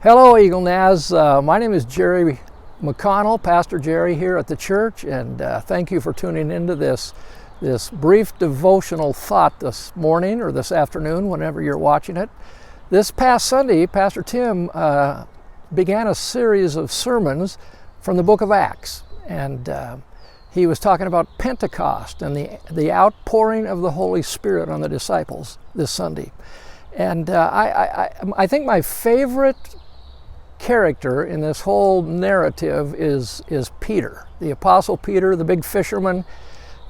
Hello, Eagle Naz. My name is Jerry McConnell, Pastor Jerry here at the church, and thank you for tuning into this brief devotional thought this morning or this afternoon, whenever you're watching it. This past Sunday, Pastor Tim began a series of sermons from the book of Acts, and he was talking about Pentecost and the outpouring of the Holy Spirit on the disciples this Sunday. And I think my favorite character in this whole narrative is Peter, the Apostle Peter, the big fisherman.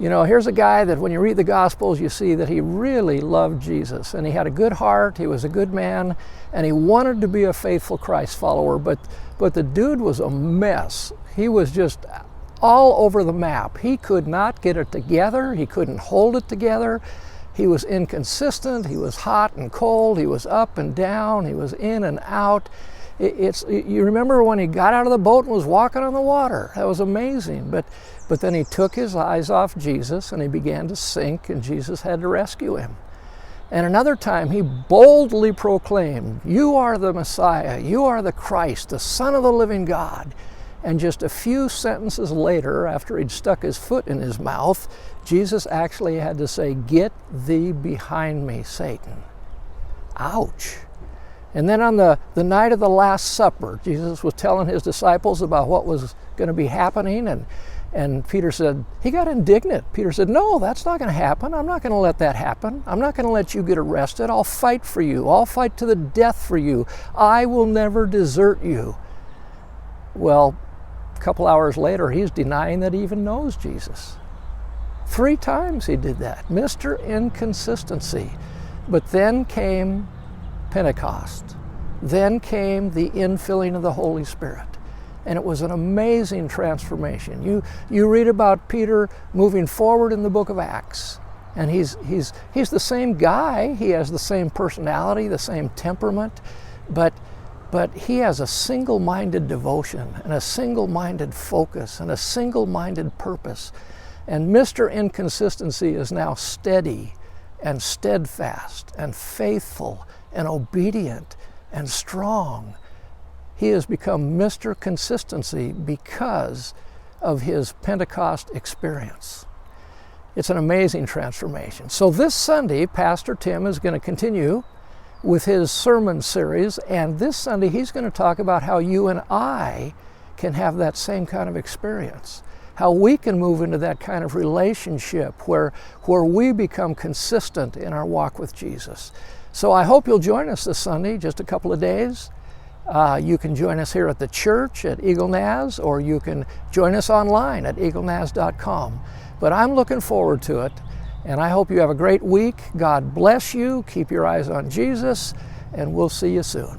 You know, here's a guy that when you read the Gospels, you see that he really loved Jesus, and he had a good heart, he was a good man, and he wanted to be a faithful Christ follower, but the dude was a mess. He was just all over the map. He could not get it together, he couldn't hold it together. He was inconsistent, he was hot and cold, he was up and down, he was in and out. You remember when he got out of the boat and was walking on the water. That was amazing. But then he took his eyes off Jesus and he began to sink, and Jesus had to rescue him. And another time he boldly proclaimed, "You are the Messiah, you are the Christ, the Son of the living God." And just a few sentences later, after he'd stuck his foot in his mouth, Jesus actually had to say, "Get thee behind me, Satan." Ouch. And then on the night of the Last Supper, Jesus was telling his disciples about what was going to be happening, and Peter said, he got indignant. Peter said, "No, that's not going to happen. I'm not going to let that happen. I'm not going to let you get arrested. I'll fight for you. I'll fight to the death for you. I will never desert you." Well, a couple hours later, he's denying that he even knows Jesus. 3 times he did that. Mr. Inconsistency. But then came Pentecost. Then came the infilling of the Holy Spirit. And it was an amazing transformation. You read about Peter moving forward in the book of Acts. And he's the same guy. He has the same personality, the same temperament. But he has a single-minded devotion and a single-minded focus and a single-minded purpose. And Mr. Inconsistency is now steady and steadfast and faithful and obedient and strong. He has become Mr. Consistency because of his Pentecost experience. It's an amazing transformation. So this Sunday, Pastor Tim is going to continue with his sermon series, and this Sunday he's going to talk about how you and I can have that same kind of experience. How we can move into that kind of relationship where we become consistent in our walk with Jesus. So I hope you'll join us this Sunday, just a couple of days. You can join us here at the church at Eagle Naz, or you can join us online at eaglenaz.com. But I'm looking forward to it, and I hope you have a great week. God bless you. Keep your eyes on Jesus, and we'll see you soon.